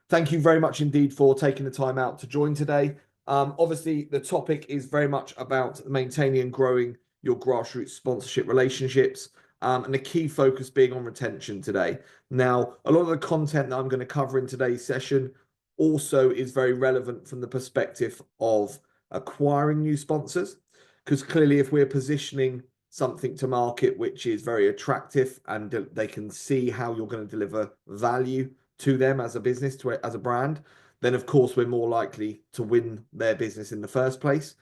Thank you very much indeed for taking the time out to join today. Obviously, the topic is very much about maintaining and growing your grassroots sponsorship relationships, and the key focus being on retention today. Now, a lot of the content that I'm going to cover in today's session also is very relevant from the perspective of acquiring new sponsors, because clearly, if we're positioning something to market which is very attractive and they can see how you're going to deliver value to them as a business, as a brand, then of course we're more likely to win their business in the first place.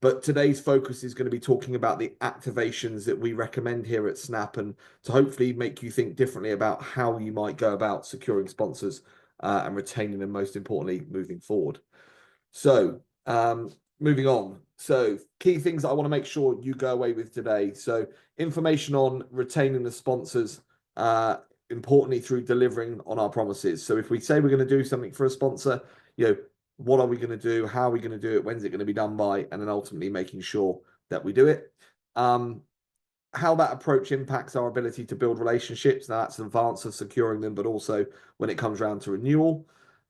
But today's focus is going to be talking about the activations that we recommend here at Snap, and to hopefully make you think differently about how you might go about securing sponsors and retaining them, most importantly, moving forward. So, moving on. So, key things that I want to make sure you go away with today. So, information on retaining the sponsors, importantly through delivering on our promises. So, if we say we're going to do something for a sponsor, what are we going to do? How are we going to do it? When's it going to be done by? And then ultimately making sure that we do it. How that approach impacts our ability to build relationships. Now, that's an advance of securing them, but also when it comes around to renewal.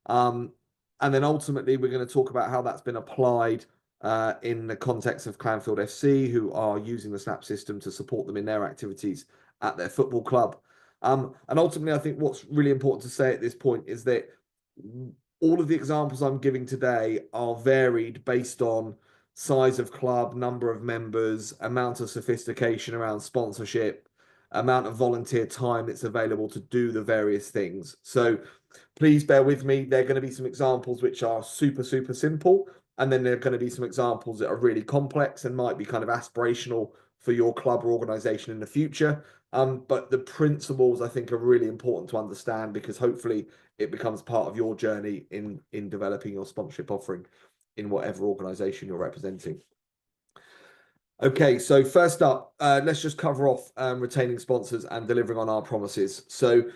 And then ultimately, we're going to talk about how that's been applied in the context of Clanfield FC, who are using the Snap system to support them in their activities at their football club. And ultimately, I think what's really important to say at this point is that all of the examples I'm giving today are varied based on size of club, number of members, amount of sophistication around sponsorship, amount of volunteer time that's available to do the various things. So please bear with me. There are going to be some examples which are super, super simple. And then there are going to be some examples that are really complex and might be kind of aspirational for your club or organization in the future. But the principles, I think, are really important to understand, because hopefully it becomes part of your journey in developing your sponsorship offering in whatever organization you're representing. Okay, so first up, let's just cover off retaining sponsors and delivering on our promises. So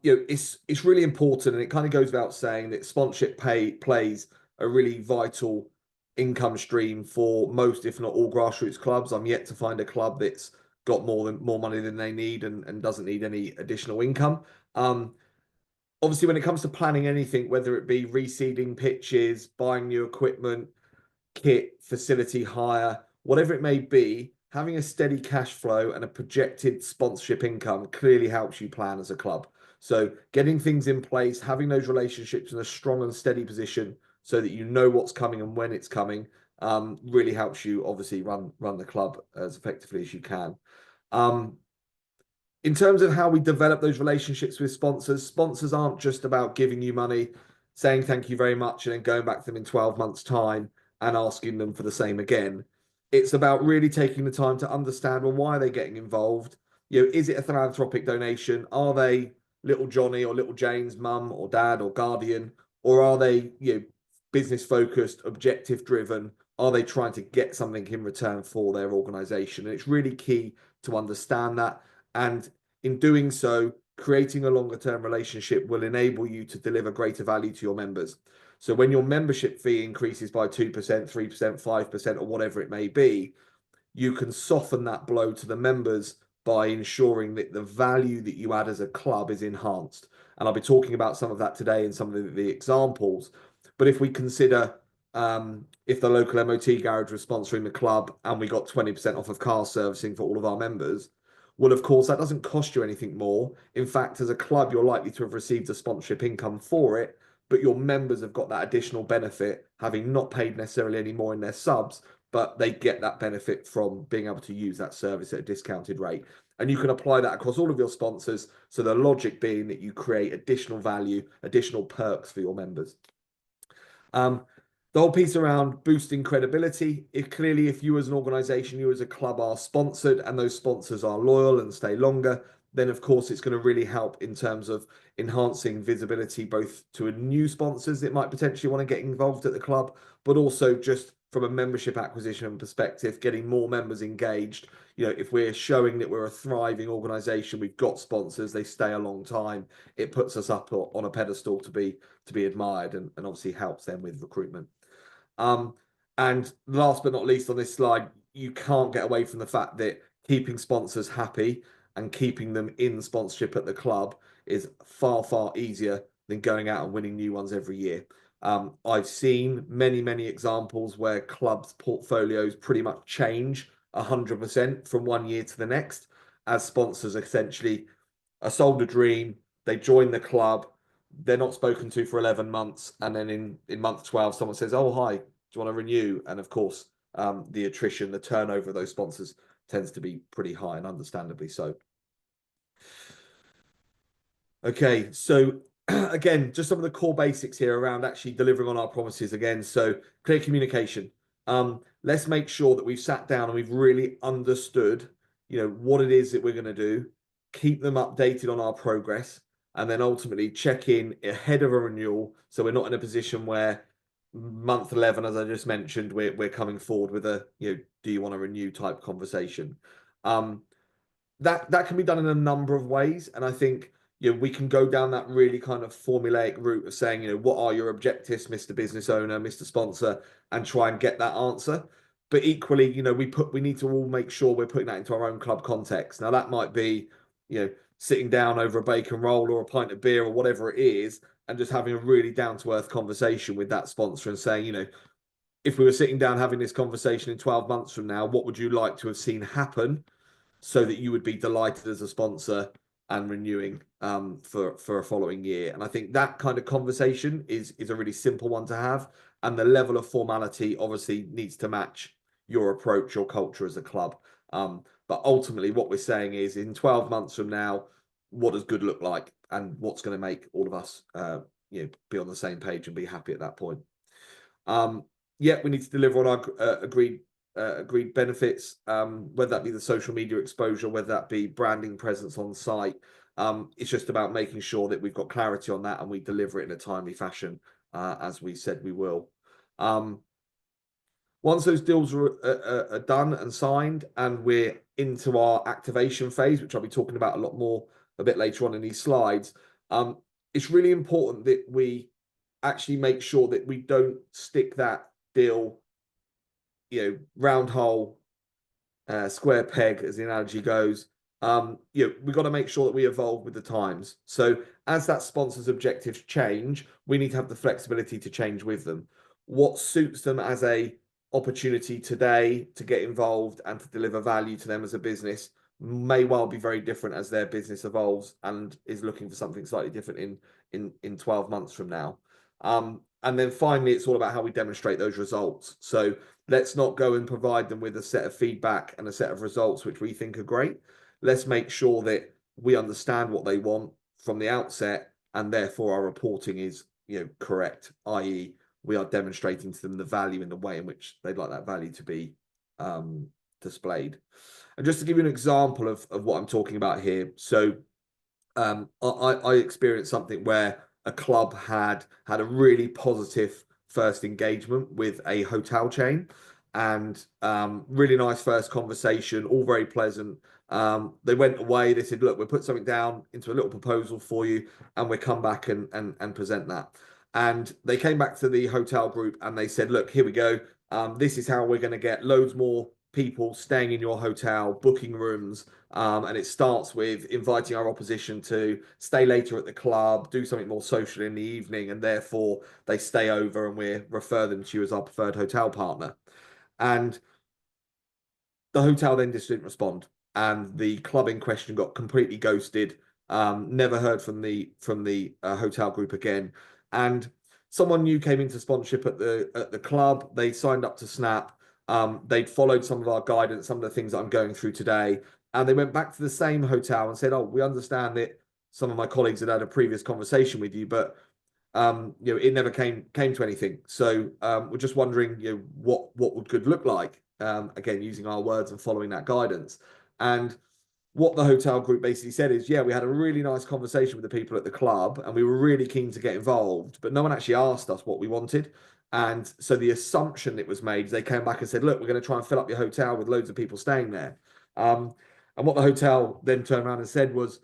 it's really important, and it kind of goes without saying that sponsorship plays a really vital income stream for most, if not all, grassroots clubs. I'm yet to find a club that's got more money than they need and doesn't need any additional income. Obviously, when it comes to planning anything, whether it be reseeding pitches, buying new equipment, kit, facility hire, whatever it may be, having a steady cash flow and a projected sponsorship income clearly helps you plan as a club. So getting things in place, having those relationships in a strong and steady position so that you know what's coming and when it's coming, really helps you obviously run the club as effectively as you can. In terms of how we develop those relationships with sponsors, sponsors aren't just about giving you money, saying thank you very much, and then going back to them in 12 months' time and asking them for the same again. It's about really taking the time to understand, well, why are they getting involved? Is it a philanthropic donation? Are they little Johnny or little Jane's mum or dad or guardian? Or are they, business focused, objective driven? Are they trying to get something in return for their organization? And it's really key to understand that. And in doing so, creating a longer term relationship will enable you to deliver greater value to your members. So when your membership fee increases by 2%, 3%, 5%, or whatever it may be, you can soften that blow to the members by ensuring that the value that you add as a club is enhanced. And I'll be talking about some of that today in some of the examples. But if we consider if the local MOT garage was sponsoring the club and we got 20% off of car servicing for all of our members, well, of course, that doesn't cost you anything more. In fact, as a club, you're likely to have received a sponsorship income for it, but your members have got that additional benefit, having not paid necessarily any more in their subs, but they get that benefit from being able to use that service at a discounted rate. And you can apply that across all of your sponsors. So the logic being that you create additional value, additional perks for your members. The whole piece around boosting credibility. If you as an organization, you as a club are sponsored and those sponsors are loyal and stay longer, then of course it's going to really help in terms of enhancing visibility, both to new sponsors that might potentially want to get involved at the club, but also just from a membership acquisition perspective, getting more members engaged. If we're showing that we're a thriving organization, we've got sponsors, they stay a long time, it puts us up on a pedestal to be admired, and obviously helps them with recruitment. And last but not least on this slide, you can't get away from the fact that keeping sponsors happy and keeping them in sponsorship at the club is far, far easier than going out and winning new ones every year. I've seen many examples where clubs' portfolios pretty much change 100% from one year to the next, as sponsors essentially are sold a dream, they join the club, they're not spoken to for 11 months, and then in month 12, someone says, oh, hi, do you want to renew? And of course, the attrition, the turnover of those sponsors tends to be pretty high, and understandably so. Okay, so again, just some of the core basics here around actually delivering on our promises again. So clear communication. Let's make sure that we've sat down and we've really understood, what it is that we're going to do, keep them updated on our progress, and then ultimately check in ahead of a renewal. So we're not in a position where month 11, as I just mentioned, we're coming forward with a, do you want to renew type conversation. That can be done in a number of ways. And I think, we can go down that really kind of formulaic route of saying, what are your objectives, Mr. Business Owner, Mr. Sponsor, and try and get that answer. But equally, we need to all make sure we're putting that into our own club context. Now, that might be, sitting down over a bacon roll or a pint of beer or whatever it is, and just having a really down-to-earth conversation with that sponsor and saying, if we were sitting down having this conversation in 12 months from now, what would you like to have seen happen so that you would be delighted as a sponsor and renewing for a following year? And I think that kind of conversation is a really simple one to have. And the level of formality obviously needs to match your approach, your culture as a club. But ultimately, what we're saying is in 12 months from now, what does good look like, and what's going to make all of us be on the same page and be happy at that point. We need to deliver on our agreed benefits, whether that be the social media exposure, whether that be branding presence on site. It's just about making sure that we've got clarity on that and we deliver it in a timely fashion, as we said we will. Once those deals are done and signed and we're into our activation phase, which I'll be talking about a lot more a bit later on in these slides, it's really important that we actually make sure that we don't stick that deal, round hole, square peg, as the analogy goes. We've got to make sure that we evolve with the times. So as that sponsor's objectives change, we need to have the flexibility to change with them. What suits them as a opportunity today to get involved and to deliver value to them as a business may well be very different as their business evolves and is looking for something slightly different in 12 months from now. And then finally, it's all about how we demonstrate those results. So let's not go and provide them with a set of feedback and a set of results which we think are great. Let's make sure that we understand what they want from the outset, and therefore our reporting is, correct, i.e., we are demonstrating to them the value in the way in which they'd like that value to be displayed. And just to give you an example of what I'm talking about here, so I experienced something where a club had a really positive first engagement with a hotel chain, and really nice first conversation, all very pleasant. They went away, they said, look, we'll put something down into a little proposal for you, and we'll come back and present that. And they came back to the hotel group and they said, look, here we go. This is how we're going to get loads more people staying in your hotel, booking rooms. And it starts with inviting our opposition to stay later at the club, do something more social in the evening, and therefore they stay over and we refer them to you as our preferred hotel partner. And the hotel then just didn't respond. And the club in question got completely ghosted. Never heard from the hotel group again. And someone new came into sponsorship at the club. They signed up to Snap. They'd followed some of our guidance, some of the things that I'm going through today, and they went back to the same hotel and said, "Oh, we understand that some of my colleagues had had a previous conversation with you, but it never came to anything. So we're just wondering, what would good look like? Again, using our words and following that guidance." And what the hotel group basically said is, we had a really nice conversation with the people at the club and we were really keen to get involved, but no one actually asked us what we wanted. And so the assumption that was made, they came back and said, look, we're going to try and fill up your hotel with loads of people staying there. And what the hotel then turned around and said was,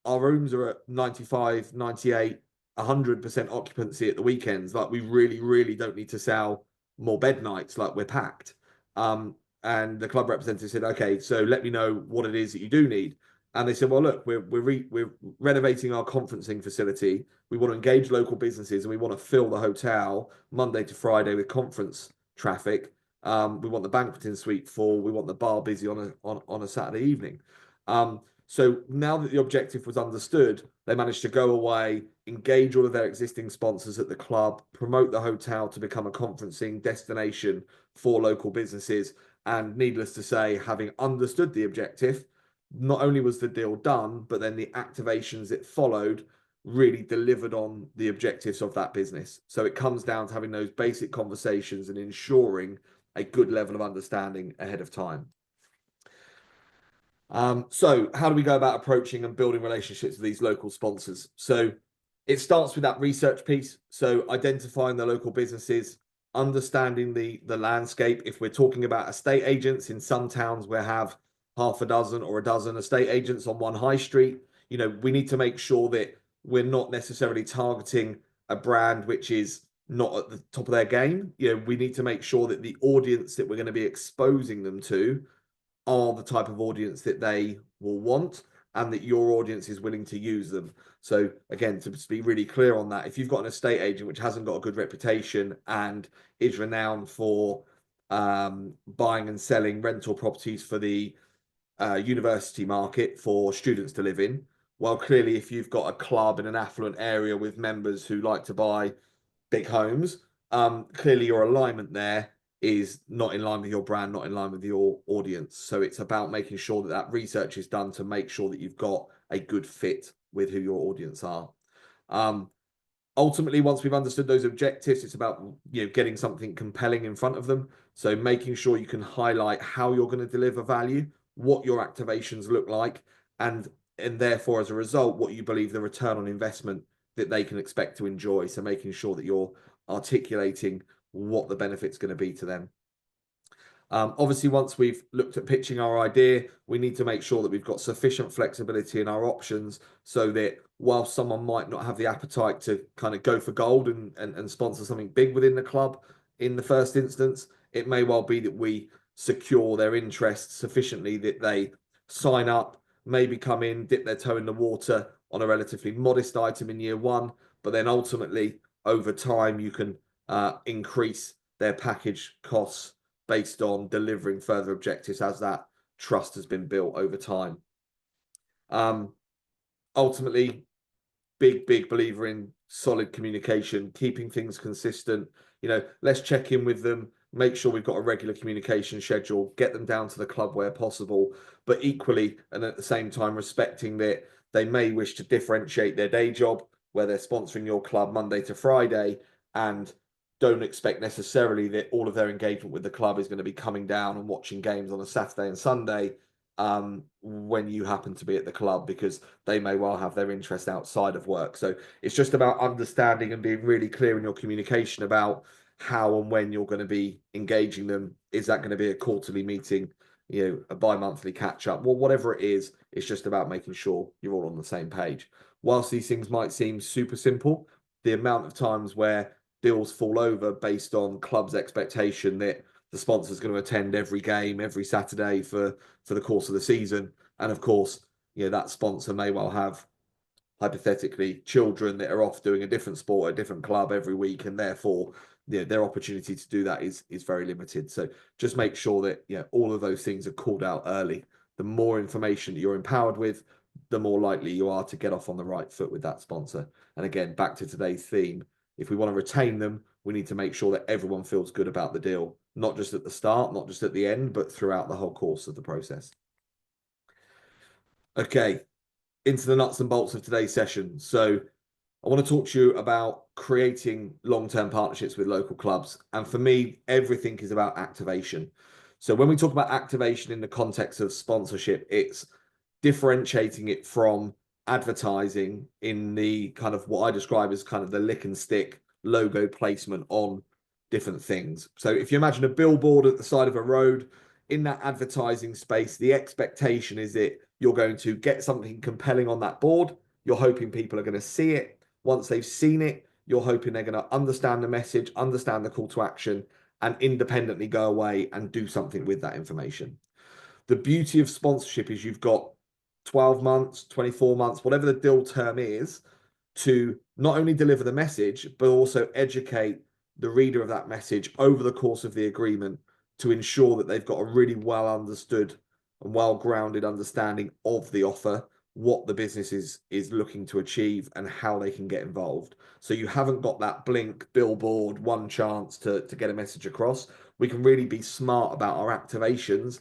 our rooms are at 95, 98, 100% occupancy at the weekends. Like, we really, really don't need to sell more bed nights. Like, we're packed. And the club representative said, okay, so let me know what it is that you do need. And they said, well, look, we're renovating our conferencing facility. We want to engage local businesses and we want to fill the hotel Monday to Friday with conference traffic. We want the banqueting suite full. We want the bar busy on a Saturday evening. So now that the objective was understood, they managed to go away, engage all of their existing sponsors at the club, promote the hotel to become a conferencing destination for local businesses. And needless to say, having understood the objective, not only was the deal done, but then the activations that followed really delivered on the objectives of that business. So it comes down to having those basic conversations and ensuring a good level of understanding ahead of time. So how do we go about approaching and building relationships with these local sponsors? So it starts with that research piece. So identifying the local businesses, understanding the landscape. If we're talking about estate agents, in some towns we have half a dozen or a dozen estate agents on one high street. We need to make sure that we're not necessarily targeting a brand which is not at the top of their game. We need to make sure that the audience that we're going to be exposing them to are the type of audience that they will want and that your audience is willing to use them. So again, to be really clear on that, if you've got an estate agent which hasn't got a good reputation and is renowned for buying and selling rental properties for the university market for students to live in, well, clearly if you've got a club in an affluent area with members who like to buy big homes, clearly your alignment there is not in line with your brand, not in line with your audience. So it's about making sure that that research is done to make sure that you've got a good fit with who your audience are. Ultimately, once we've understood those objectives, it's about getting something compelling in front of them. So making sure you can highlight how you're going to deliver value, what your activations look like, and therefore, as a result, what you believe the return on investment that they can expect to enjoy. So making sure that you're articulating what the benefit's going to be to them. Obviously, once we've looked at pitching our idea, we need to make sure that we've got sufficient flexibility in our options so that while someone might not have the appetite to kind of go for gold and sponsor something big within the club in the first instance, it may well be that we secure their interest sufficiently that they sign up, maybe come in, dip their toe in the water on a relatively modest item in year one, but then ultimately over time you can increase their package costs based on delivering further objectives as that trust has been built over time. Ultimately, big believer in solid communication, keeping things consistent. Let's check in with them, make sure we've got a regular communication schedule, get them down to the club where possible, but equally and at the same time respecting that they may wish to differentiate their day job where they're sponsoring your club Monday to Friday, and don't expect necessarily that all of their engagement with the club is going to be coming down and watching games on a Saturday and Sunday when you happen to be at the club, because they may well have their interest outside of work. So it's just about understanding and being really clear in your communication about how and when you're going to be engaging them. Is that going to be a quarterly meeting, a bi-monthly catch up? Well, whatever it is, it's just about making sure you're all on the same page. Whilst these things might seem super simple, the amount of times where deals fall over based on club's expectation that the sponsor's going to attend every game every Saturday for the course of the season, and of course that sponsor may well have hypothetically children that are off doing a different sport at a different club every week, and therefore their opportunity to do that is very limited. So just make sure that all of those things are called out early. The more information that you're empowered with, the more likely you are to get off on the right foot with that sponsor. And again, back to today's theme, if we want to retain them, we need to make sure that everyone feels good about the deal, not just at the start, not just at the end, but throughout the whole course of the process. Okay, into the nuts and bolts of today's session. So I want to talk to you about creating long-term partnerships with local clubs. And for me, everything is about activation. So when we talk about activation in the context of sponsorship, it's differentiating it from advertising in the kind of what I describe as kind of the lick and stick logo placement on different things. So if you imagine a billboard at the side of a road, in that advertising space, the expectation is that you're going to get something compelling on that board. You're hoping people are going to see it. Once they've seen it, you're hoping they're going to understand the message, understand the call to action, and independently go away and do something with that information. The beauty of sponsorship is you've got 12 months, 24 months, whatever the deal term is, to not only deliver the message, but also educate the reader of that message over the course of the agreement to ensure that they've got a really well understood and well grounded understanding of the offer, what the business is looking to achieve, and how they can get involved. So you haven't got that blink billboard, one chance to get a message across. We can really be smart about our activations,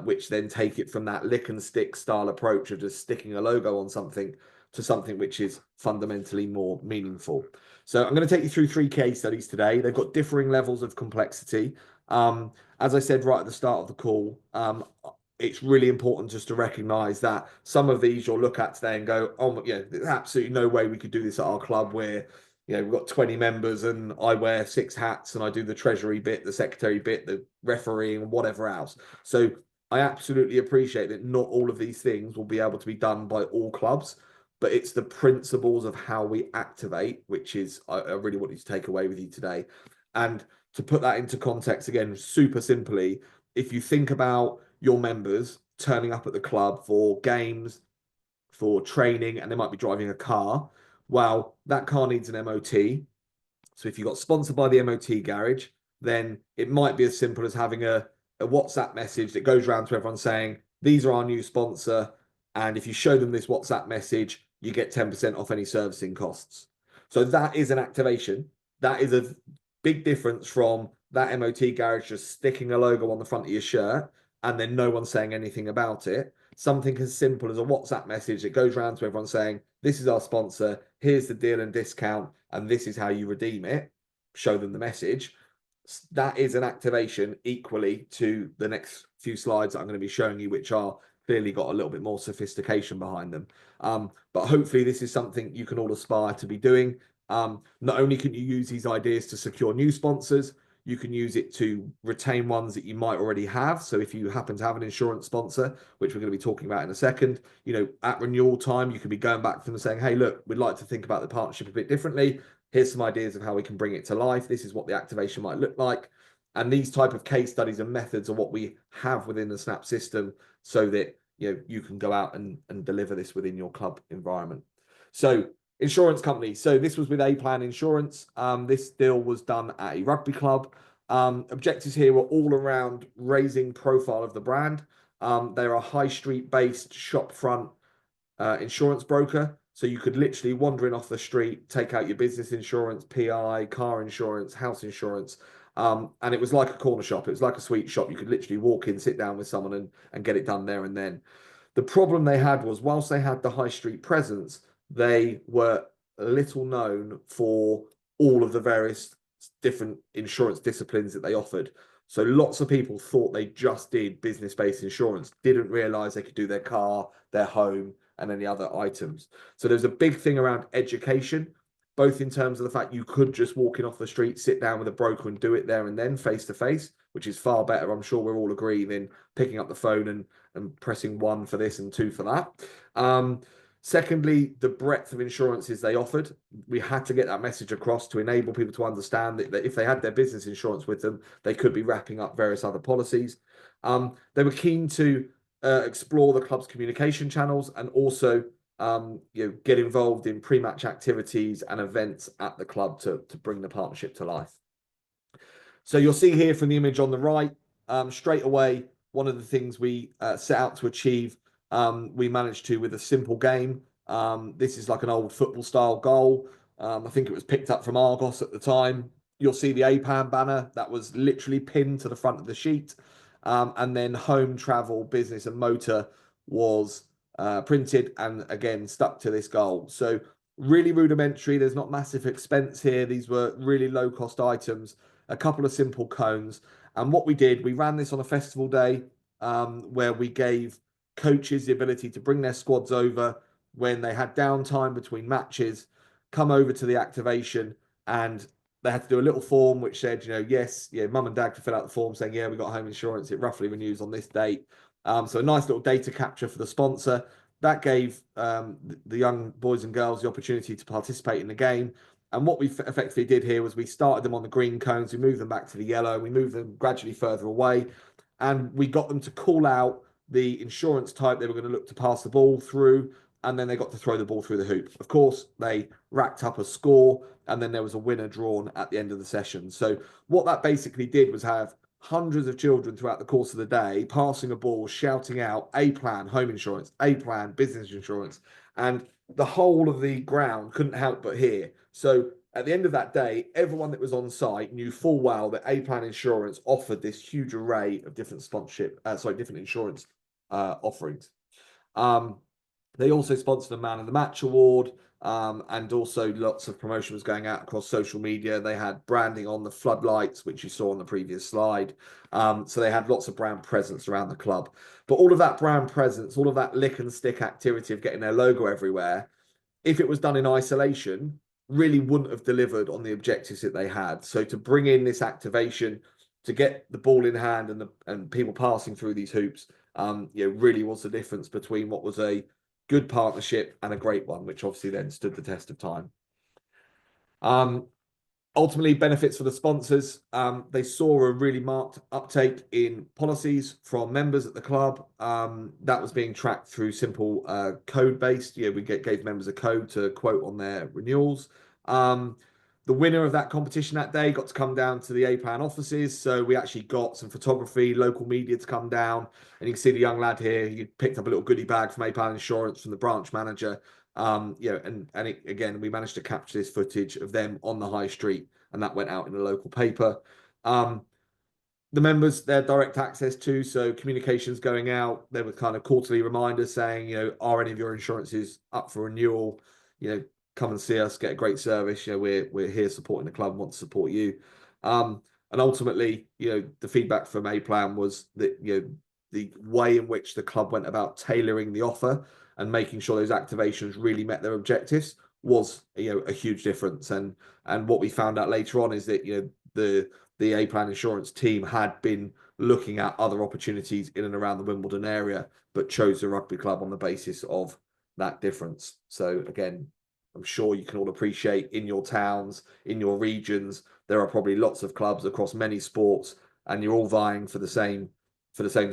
which then take it from that lick and stick style approach of just sticking a logo on something to something which is fundamentally more meaningful. So I'm going to take you through 3 case studies today. They've got differing levels of complexity. As I said right at the start of the call, it's really important just to recognize that some of these you'll look at today and go, oh, yeah, there's absolutely no way we could do this at our club where, you know, we've got 20 members and I wear 6 hats and I do the treasury bit, the secretary bit, the refereeing, and whatever else. So I absolutely appreciate that not all of these things will be able to be done by all clubs, but it's the principles of how we activate, which is I really want you to take away with you today. And to put that into context again, super simply, if you think about your members turning up at the club for games, for training, and they might be driving a car, well, that car needs an MOT. So if you got sponsored by the MOT garage, then it might be as simple as having a WhatsApp message that goes around to everyone saying, these are our new sponsor. And if you show them this WhatsApp message, you get 10% off any servicing costs. So that is an activation. That is a big difference from that MOT garage just sticking a logo on the front of your shirt and then no one saying anything about it. Something as simple as a WhatsApp message that goes around to everyone saying, this is our sponsor, here's the deal and discount, and this is how you redeem it. Show them the message. That is an activation equally to the next few slides that I'm going to be showing you, which are clearly got a little bit more sophistication behind them. But hopefully this is something you can all aspire to be doing. Not only can you use these ideas to secure new sponsors, you can use it to retain ones that you might already have. So if you happen to have an insurance sponsor, which we're going to be talking about in a second, you know, at renewal time, you can be going back to them and saying, hey, look, we'd like to think about the partnership a bit differently. Here's some ideas of how we can bring it to life. This is what the activation might look like. And these type of case studies and methods are what we have within the Snap system so that, you know, you can go out and deliver this within your club environment. So insurance company. So this was with A Plan Insurance. This deal was done at a rugby club. Objectives here were all around raising profile of the brand. They're a high street based shop front insurance broker. So you could literally wander in off the street, take out your business insurance, PI, car insurance, house insurance. And it was like a corner shop. It was like a sweet shop. You could literally walk in, sit down with someone and get it done there and then. The problem they had was whilst they had the high street presence, they were little known for all of the various different insurance disciplines that they offered. So lots of people thought they just did business-based insurance, didn't realize they could do their car, their home, and any other items. So there's a big thing around education, both in terms of the fact you could just walk in off the street, sit down with a broker and do it there and then face to face, which is far better. I'm sure we're all agreeing than picking up the phone and pressing 1 for this and 2 for that. Secondly, the breadth of insurances they offered. We had to get that message across to enable people to understand that if they had their business insurance with them, they could be wrapping up various other policies. They were keen to explore the club's communication channels and also get involved in pre-match activities and events at the club to bring the partnership to life. So you'll see here from the image on the right, straight away, one of the things we set out to achieve, we managed to with a simple game. This is like an old football style goal. I think it was picked up from Argos at the time. You'll see the APAN banner that was literally pinned to the front of the sheet. And then home, travel, business and motor was printed and again stuck to this goal. So really rudimentary. There's not massive expense here. These were really low cost items, a couple of simple cones. And what we did, we ran this on a festival day where we gave coaches the ability to bring their squads over when they had downtime between matches, come over to the activation, and they had to do a little form which said, yes, mum and dad could fill out the form saying, yeah, we got home insurance. It roughly renews on this date. So a nice little data capture for the sponsor. That gave the young boys and girls the opportunity to participate in the game. And what we effectively did here was we started them on the green cones, we moved them back to the yellow, we moved them gradually further away, and we got them to call out the insurance type they were going to look to pass the ball through, and then they got to throw the ball through the hoop. Of course, they racked up a score, and then there was a winner drawn at the end of the session. So what that basically did was have hundreds of children throughout the course of the day passing a ball, shouting out A plan, home insurance, A plan, business insurance, and the whole of the ground couldn't help but hear. So at the end of that day, everyone that was on site knew full well that A Plan Insurance offered this huge array of different different insurance offerings. They also sponsored a Man of the Match award, and also lots of promotion was going out across social media. They had branding on the floodlights, which you saw on the previous slide. So they had lots of brand presence around the club. But all of that brand presence, all of that lick and stick activity of getting their logo everywhere, if it was done in isolation, really wouldn't have delivered on the objectives that they had. So to bring in this activation, to get the ball in hand and people passing through these hoops, really was the difference between what was a good partnership and a great one, which obviously then stood the test of time. Ultimately, benefits for the sponsors. They saw a really marked uptake in policies from members at the club. That was being tracked through simple code-based. We gave members a code to quote on their renewals. The winner of that competition that day got to come down to the A-Plan offices. So we actually got some photography, local media to come down. And you can see the young lad here. He picked up a little goodie bag from A-Plan Insurance from the branch manager. Again, we managed to capture this footage of them on the high street, and that went out in the local paper. The members, they're direct access to, so communications going out. There were kind of quarterly reminders saying, are any of your insurances up for renewal? Come and see us, get a great service. We're here supporting the club, want to support you. And ultimately, the feedback from A Plan was that the way in which the club went about tailoring the offer and making sure those activations really met their objectives was a huge difference. And what we found out later on is that the A Plan Insurance team had been looking at other opportunities in and around the Wimbledon area, but chose the rugby club on the basis of that difference. So again, I'm sure you can all appreciate in your towns, in your regions, there are probably lots of clubs across many sports, and you're all vying for the same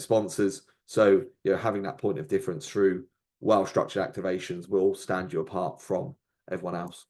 sponsors. So having that point of difference through well-structured activations will stand you apart from everyone else.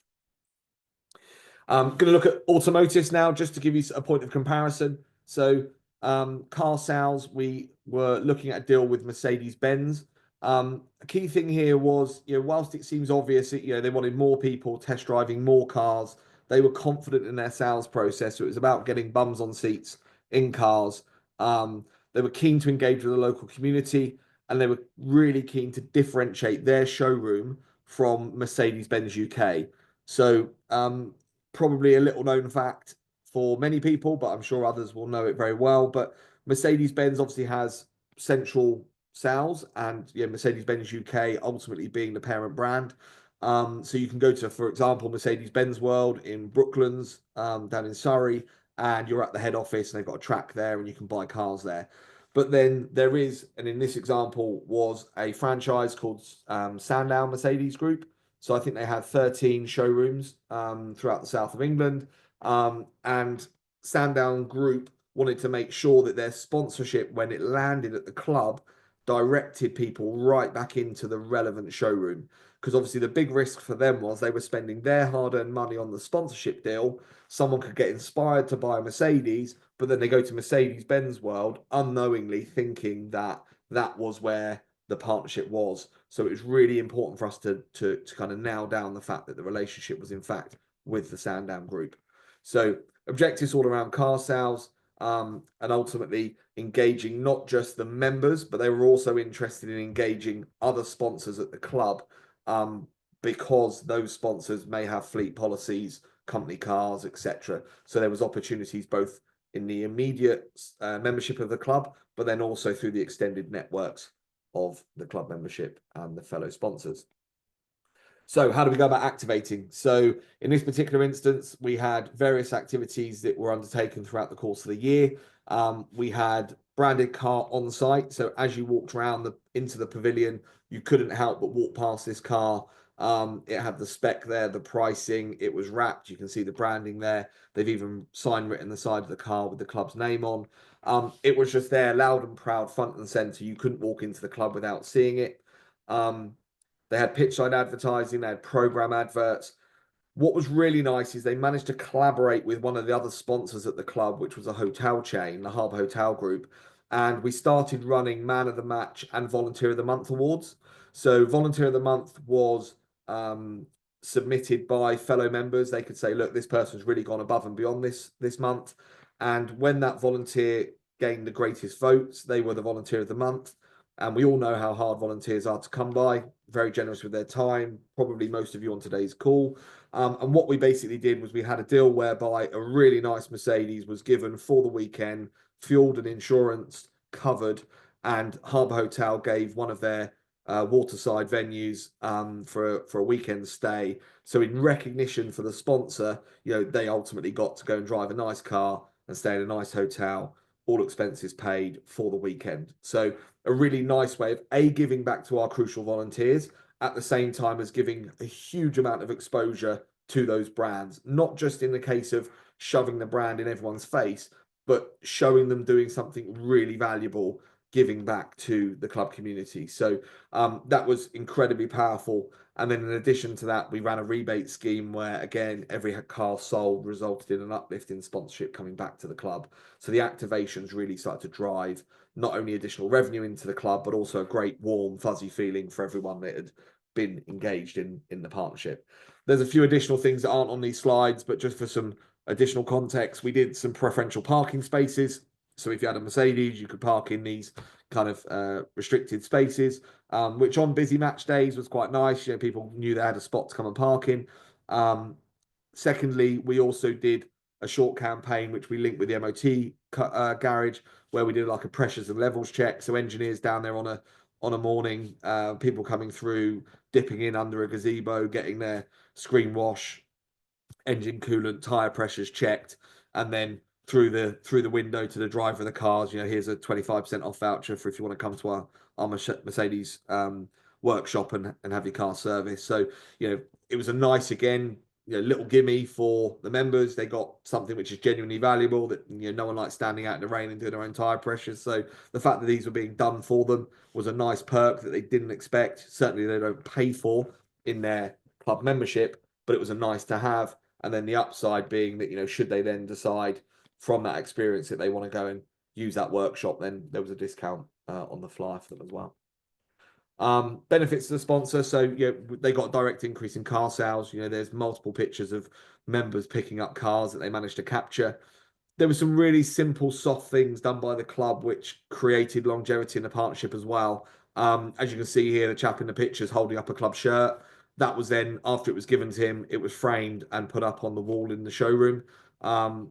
I'm going to look at automotives now, just to give you a point of comparison. So car sales, we were looking at a deal with Mercedes-Benz. A key thing here was, whilst it seems obvious that, they wanted more people test driving more cars, they were confident in their sales process. So it was about getting bums on seats in cars. They were keen to engage with the local community, and they were really keen to differentiate their showroom from Mercedes-Benz UK. So probably a little known fact for many people, but I'm sure others will know it very well. But Mercedes-Benz obviously has central sales, and Mercedes-Benz UK ultimately being the parent brand. So you can go to, for example, Mercedes-Benz World in Brooklands, down in Surrey, and you're at the head office, and they've got a track there, and you can buy cars there. But then there is, and in this example was a franchise called Sandown Mercedes Group. So I think they had 13 showrooms throughout the south of England, and Sandown Group wanted to make sure that their sponsorship, when it landed at the club, directed people right back into the relevant showroom. Because obviously the big risk for them was they were spending their hard-earned money on the sponsorship deal. Someone could get inspired to buy a Mercedes, but then they go to Mercedes-Benz World unknowingly thinking that that was where the partnership was. So it was really important for us to kind of nail down the fact that the relationship was in fact with the Sandown Group. So objectives all around car sales, and ultimately engaging not just the members, but they were also interested in engaging other sponsors at the club, because those sponsors may have fleet policies, company cars, etc. So there was opportunities both in the immediate membership of the club, but then also through the extended networks of the club membership and the fellow sponsors. So how do we go about activating? So in this particular instance, we had various activities that were undertaken throughout the course of the year. We had branded car on site. So as you walked around into the pavilion, you couldn't help but walk past this car It had the spec there, the pricing, it was wrapped. You can see the branding there. They've even sign written the side of the car with the club's name on. It was just there, loud and proud, front and center. You couldn't walk into the club without seeing it. They had pitch side advertising, they had program adverts. What was really nice is they managed to collaborate with one of the other sponsors at the club, which was a hotel chain, the Harbour Hotel Group. And we started running Man of the Match and Volunteer of the Month awards. So Volunteer of the Month was submitted by fellow members. They could say, look, this person's really gone above and beyond this month. And when that volunteer gained the greatest votes, they were the Volunteer of the Month. And we all know how hard volunteers are to come by, very generous with their time, probably most of you on today's call. And what we basically did was we had a deal whereby a really nice Mercedes was given for the weekend, fueled and insurance covered, and Harbour Hotel gave one of their waterside venues for a weekend stay. So in recognition for the sponsor, they ultimately got to go and drive a nice car and stay in a nice hotel, all expenses paid for the weekend. So a really nice way of giving back to our crucial volunteers at the same time as giving a huge amount of exposure to those brands, not just in the case of shoving the brand in everyone's face, but showing them doing something really valuable, giving back to the club community. So that was incredibly powerful. And then in addition to that, we ran a rebate scheme where, again, every car sold resulted in an uplift in sponsorship coming back to the club. So the activations really started to drive not only additional revenue into the club, but also a great, warm, fuzzy feeling for everyone that had been engaged in the partnership. There's a few additional things that aren't on these slides, but just for some additional context, we did some preferential parking spaces. So if you had a Mercedes, you could park in these kind of restricted spaces, which on busy match days was quite nice. People knew they had a spot to come and park in. Secondly, we also did a short campaign, which we linked with the MOT garage, where we did like a pressures and levels check. So engineers down there on a morning, people coming through, dipping in under a gazebo, getting their screen wash, engine coolant, tire pressures checked, and then through the window to the driver of the cars, here's a 25% off voucher for if you want to come to our Mercedes workshop and have your car serviced. So it was a nice, again, little gimme for the members. They got something which is genuinely valuable, that no one likes standing out in the rain and doing their own tire pressures. So the fact that these were being done for them was a nice perk that they didn't expect. Certainly they don't pay for in their club membership, but it was a nice to have. And then the upside being that, should they then decide from that experience that they want to go and use that workshop, then there was a discount on the flyer for them as well. Benefits to the sponsor. So they got a direct increase in car sales. There's multiple pictures of members picking up cars that they managed to capture. There were some really simple, soft things done by the club which created longevity in the partnership as well. As you can see here, the chap in the pictures holding up a club shirt. That was then, after it was given to him, it was framed and put up on the wall in the showroom.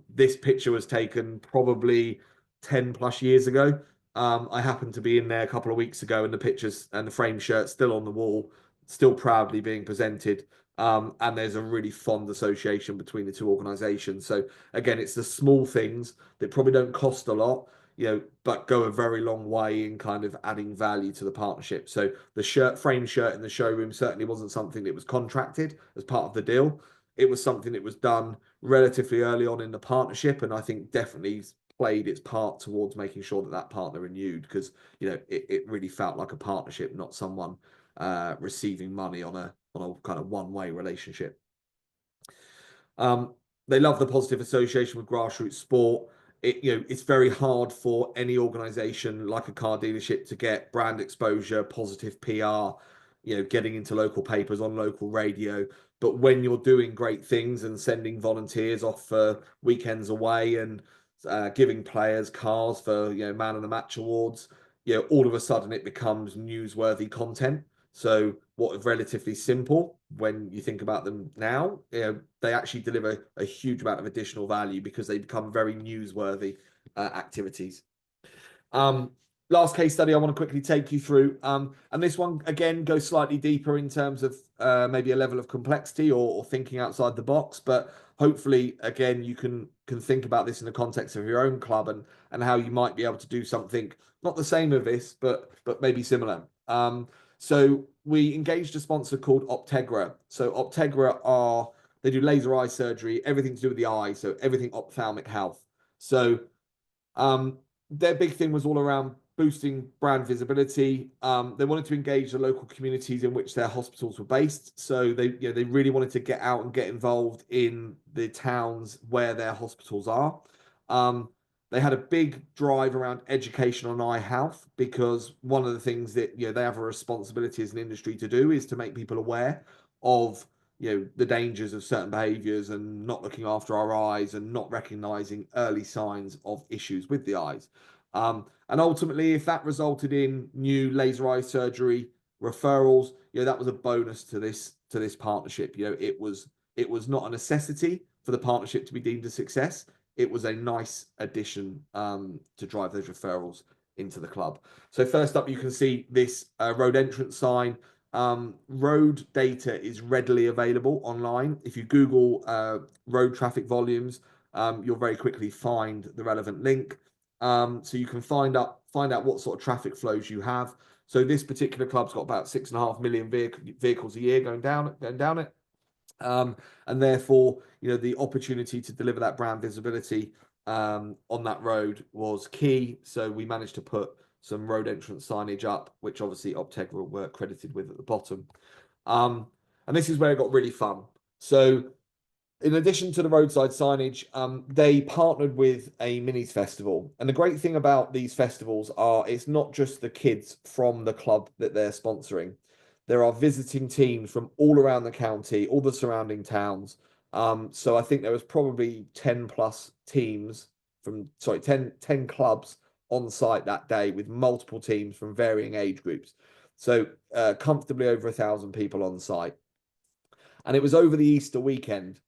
This picture was taken probably 10 plus years ago. I happened to be in there a couple of weeks ago, and the pictures and the frame shirt still on the wall, still proudly being presented. And there's a really fond association between the two organizations. So again, it's the small things that probably don't cost a lot, but go a very long way in kind of adding value to the partnership. So the frame shirt in the showroom certainly wasn't something that was contracted as part of the deal. It was something that was done relatively early on in the partnership, and I think definitely played its part towards making sure that partner renewed, because it really felt like a partnership, not someone receiving money on a kind of one-way relationship. They love the positive association with grassroots sport. It's very hard for any organization like a car dealership to get brand exposure, positive PR, getting into local papers, on local radio. But when you're doing great things and sending volunteers off for weekends away and giving players cars for man of the match awards, all of a sudden it becomes newsworthy content. So what is relatively simple when you think about them now, they actually deliver a huge amount of additional value because they become very newsworthy activities. Last case study I want to quickly take you through, and this one again goes slightly deeper in terms of maybe a level of complexity or thinking outside the box, but hopefully again you can think about this in the context of your own club and how you might be able to do something not the same as this, but maybe similar. So we engaged a sponsor called Optegra. So Optegra they do laser eye surgery, everything to do with the eye, so everything ophthalmic health. So um, their big thing was all around boosting brand visibility. They wanted to engage the local communities in which their hospitals were based. So they really wanted to get out and get involved in the towns where their hospitals are. Um, they had a big drive around education on eye health because one of the things that they have a responsibility as an industry to do is to make people aware of the dangers of certain behaviors and not looking after our eyes and not recognizing early signs of issues with the eyes. And ultimately, if that resulted in new laser eye surgery referrals, that was a bonus to this partnership. It was not a necessity for the partnership to be deemed a success. It was a nice addition to drive those referrals into the club. So first up, you can see this road entrance sign. Road data is readily available online. If you Google road traffic volumes, you'll very quickly find the relevant link. So you can find out what sort of traffic flows you have. So this particular club's got about 6.5 million vehicles a year going down it. And therefore, the opportunity to deliver that brand visibility on that road was key. So we managed to put some road entrance signage up, which obviously Optegra were credited with at the bottom. And this is where it got really fun. So in addition to the roadside signage, they partnered with a minis festival. And the great thing about these festivals it's not just the kids from the club that they're sponsoring. There are visiting teams from all around the county, all the surrounding towns. So I think there was probably 10 plus teams 10 clubs on site that day with multiple teams from varying age groups. So comfortably over 1,000 people on site. And it was over the Easter weekend.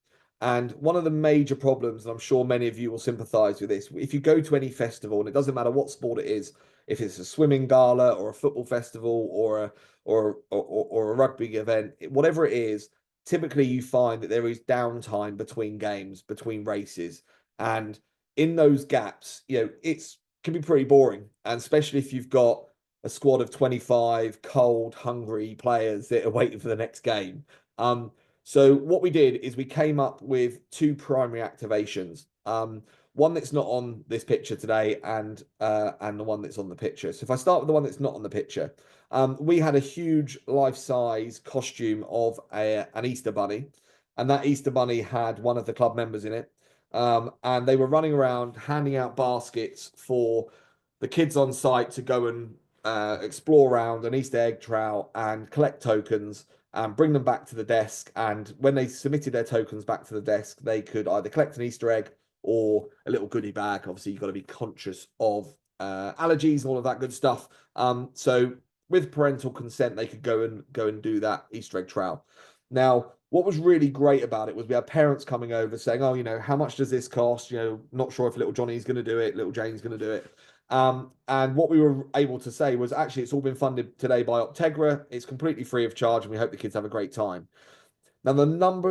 And one of the major problems, and I'm sure many of you will sympathize with this, if you go to any festival, and it doesn't matter what sport it is, if it's a swimming gala or a football festival or a rugby event, whatever it is, typically you find that there is downtime between games, between races. And in those gaps, it can be pretty boring. And especially if you've got a squad of 25 cold, hungry players that are waiting for the next game. So what we did is we came up with two primary activations. One that's not on this picture today, and the one that's on the picture. So if I start with the one that's not on the picture, we had a huge life-size costume of an Easter bunny, and that Easter bunny had one of the club members in it, and they were running around handing out baskets for the kids on site to go and explore around an Easter egg trail and collect tokens and bring them back to the desk. And when they submitted their tokens back to the desk, they could either collect an Easter egg or a little goodie bag. Obviously, you've got to be conscious of allergies and all of that good stuff. So with parental consent, they could go and do that Easter egg trail. Now, what was really great about it was we had parents coming over saying, "Oh, how much does this cost? Not sure if little Johnny's going to do it, little Jane's going to do it." And what we were able to say was actually it's all been funded today by Optegra. It's completely free of charge, and we hope the kids have a great time. Now, the number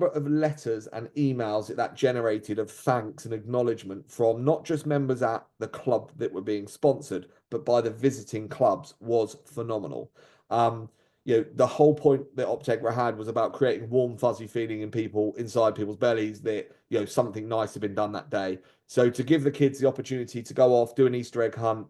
of letters and emails that generated of thanks and acknowledgement from not just members at the club that were being sponsored, but by the visiting clubs was phenomenal. The whole point that Optegra had was about creating warm, fuzzy feeling inside people's bellies that something nice had been done that day. So to give the kids the opportunity to go off, do an Easter egg hunt,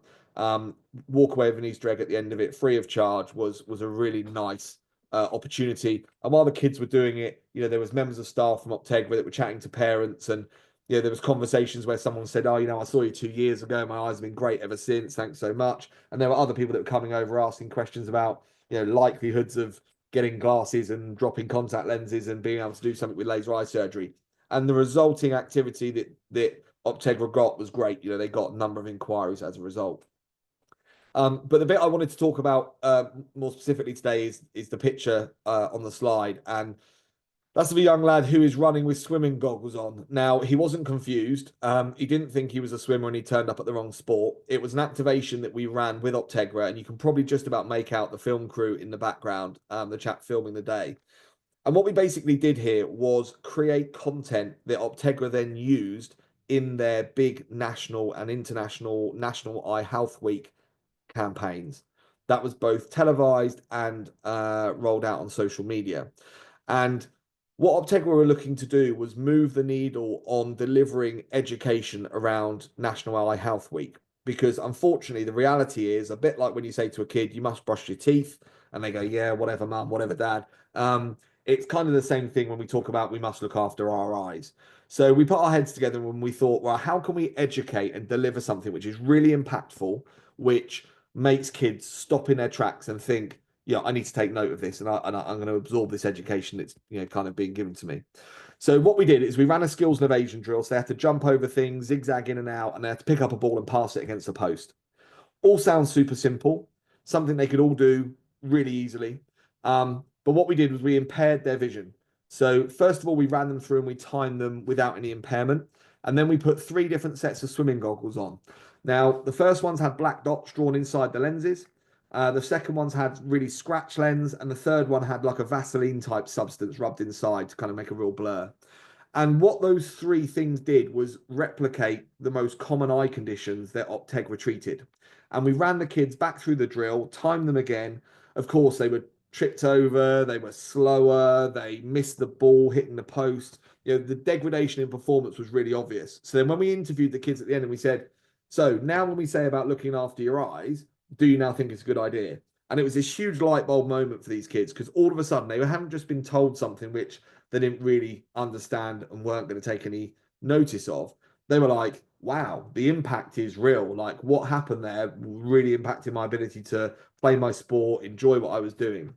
walk away with an Easter egg at the end of it, free of charge, was a really nice opportunity. And while the kids were doing it, there was members of staff from Optegra that were chatting to parents, and there was conversations where someone said, "Oh, I saw you 2 years ago. My eyes have been great ever since. Thanks so much." And there were other people that were coming over asking questions about likelihoods of getting glasses and dropping contact lenses and being able to do something with laser eye surgery. And the resulting activity that Optegra got was great. They got a number of inquiries as a result. But the bit I wanted to talk about more specifically today is the picture on the slide. And that's of a young lad who is running with swimming goggles on. Now, he wasn't confused. He didn't think he was a swimmer and he turned up at the wrong sport. It was an activation that we ran with Optegra, and you can probably just about make out the film crew in the background, the chap filming the day. And what we basically did here was create content that Optegra then used in their big national and international National Eye Health Week campaigns. that was both televised and rolled out on social media. And what Optegra were looking to do was move the needle on delivering education around National Eye Health Week. Because unfortunately, the reality is a bit like when you say to a kid, you must brush your teeth, and they go, yeah, whatever, mum, whatever, dad. It's kind of the same thing when we talk about we must look after our eyes. So we put our heads together and we thought, well, how can we educate and deliver something which is really impactful, which makes kids stop in their tracks and think, yeah, I need to take note of this, and I'm going to absorb this education that's kind of being given to me. So what we did is we ran a skills and evasion drill. So they had to jump over things, zigzag in and out, and they had to pick up a ball and pass it against a post. All sounds super simple, something they could all do really easily. But what we did was we impaired their vision. So first of all, we ran them through and we timed them without any impairment. And then we put 3 different sets of swimming goggles on. Now, the first ones had black dots drawn inside the lenses. The second ones had really scratch lens, and the third one had like a Vaseline type substance rubbed inside to kind of make a real blur. And what those 3 things did was replicate the most common eye conditions that Optegra treated. And we ran the kids back through the drill, timed them again. Of course, they were tripped over, they were slower, they missed the ball hitting the post. The degradation in performance was really obvious. So then when we interviewed the kids at the end and we said, so now when we say about looking after your eyes, do you now think it's a good idea? And it was this huge light bulb moment for these kids, because all of a sudden they hadn't just been told something which they didn't really understand and weren't going to take any notice of. They were like, wow, the impact is real. Like, what happened there really impacted my ability to play my sport, enjoy what I was doing.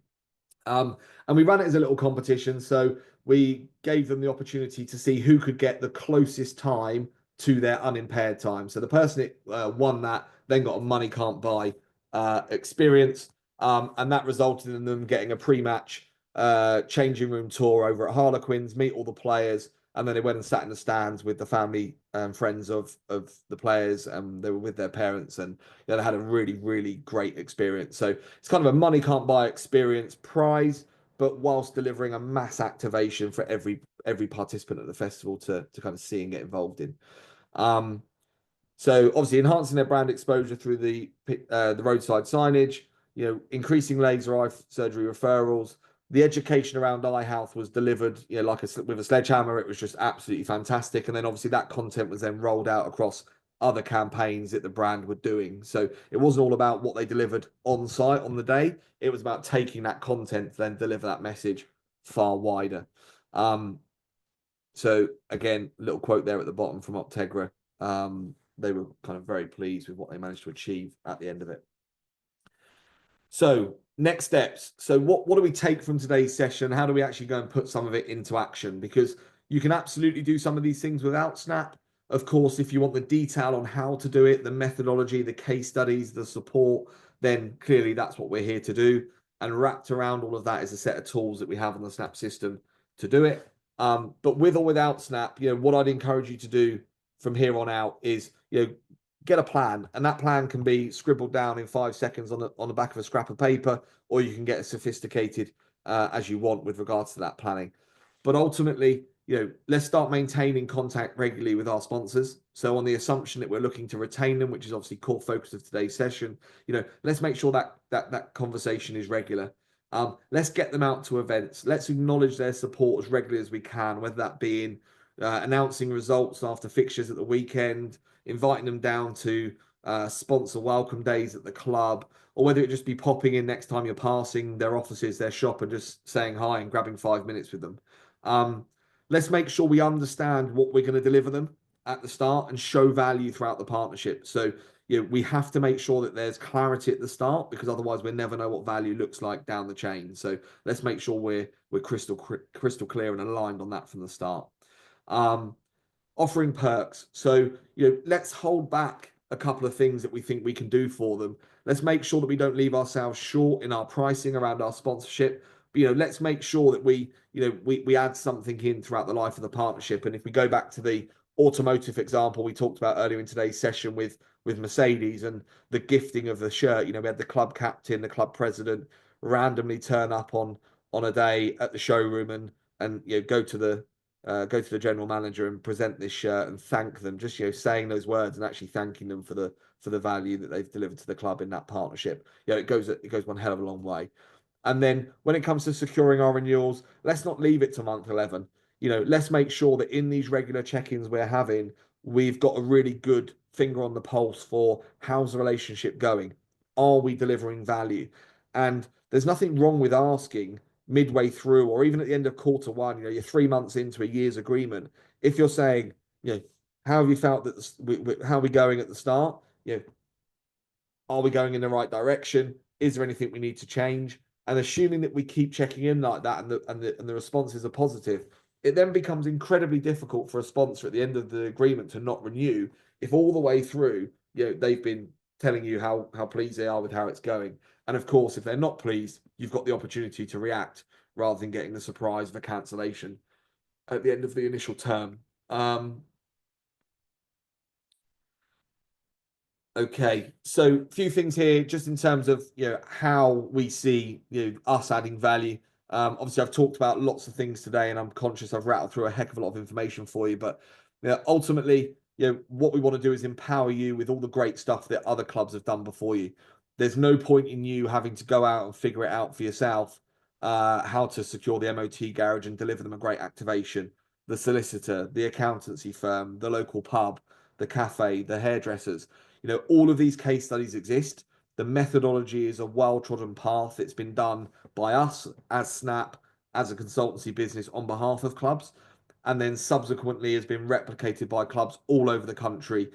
And we ran it as a little competition. So we gave them the opportunity to see who could get the closest time to their unimpaired time. So the person that won that then got a money can't buy experience. And that resulted in them getting a pre-match changing room tour over at Harlequins, meet all the players, and then they went and sat in the stands with the family and friends of the players, and they were with their parents, and they had a really, really great experience. So it's kind of a money can't buy experience prize, but whilst delivering a mass activation for every participant at the festival to kind of see and get involved in. So obviously enhancing their brand exposure through the roadside signage, increasing laser eye surgery referrals. The education around eye health was delivered, like with a sledgehammer. It was just absolutely fantastic. And then obviously that content was then rolled out across other campaigns that the brand were doing. So it wasn't all about what they delivered on site on the day. It was about taking that content to then deliver that message far wider. So again, little quote there at the bottom from Optegra. They were kind of very pleased with what they managed to achieve at the end of it. So next steps. So what do we take from today's session? How do we actually go and put some of it into action? Because you can absolutely do some of these things without Snap. Of course, if you want the detail on how to do it, the methodology, the case studies, the support, then clearly that's what we're here to do. And wrapped around all of that is a set of tools that we have on the Snap system to do it. But with or without Snap, what I'd encourage you to do from here on out is, get a plan, and that plan can be scribbled down in 5 seconds on the back of a scrap of paper, or you can get as sophisticated as you want with regards to that planning. But ultimately, let's start maintaining contact regularly with our sponsors. So on the assumption that we're looking to retain them, which is obviously core focus of today's session, let's make sure that conversation is regular. Let's get them out to events. Let's acknowledge their support as regularly as we can, whether that be in announcing results after fixtures at the weekend, inviting them down to sponsor welcome days at the club, or whether it just be popping in next time you're passing their offices, their shop, and just saying hi and grabbing 5 minutes with them. Let's make sure we understand what we're going to deliver them at the start and show value throughout the partnership. So we have to make sure that there's clarity at the start, because otherwise we'll never know what value looks like down the chain. So let's make sure we're crystal clear and aligned on that from the start. Offering perks. So, let's hold back a couple of things that we think we can do for them. Let's make sure that we don't leave ourselves short in our pricing around our sponsorship. But, let's make sure that we add something in throughout the life of the partnership. And if we go back to the automotive example we talked about earlier in today's session with Mercedes and the gifting of the shirt, we had the club captain, the club president randomly turn up on a day at the showroom and go to the go to the general manager and present this shirt and thank them, just saying those words and actually thanking them for the value that they've delivered to the club in that partnership. It goes one hell of a long way. And then when it comes to securing our renewals, let's not leave it to month 11. Let's make sure that in these regular check-ins we're having, we've got a really good finger on the pulse for how's the relationship going? Are we delivering value? And there's nothing wrong with asking midway through or even at the end of quarter one, you're 3 months into a year's agreement. If you're saying, how have you felt that how are we going at the start? Are we going in the right direction? Is there anything we need to change? And assuming that we keep checking in like that and the responses are positive, it then becomes incredibly difficult for a sponsor at the end of the agreement to not renew if all the way through, they've been telling you how pleased they are with how it's going. And of course, if they're not pleased, you've got the opportunity to react rather than getting the surprise of a cancellation at the end of the initial term. Okay, so a few things here, just in terms of how we see us adding value. Obviously, I've talked about lots of things today, and I'm conscious I've rattled through a heck of a lot of information for you. But ultimately, what we want to do is empower you with all the great stuff that other clubs have done before you. There's no point in you having to go out and figure it out for yourself, how to secure the MOT garage and deliver them a great activation, the solicitor, the accountancy firm, the local pub, the cafe, the hairdressers. All of these case studies exist. The methodology is a well-trodden path. It's been done by us as Snap, as a consultancy business on behalf of clubs, and then subsequently has been replicated by clubs all over the country,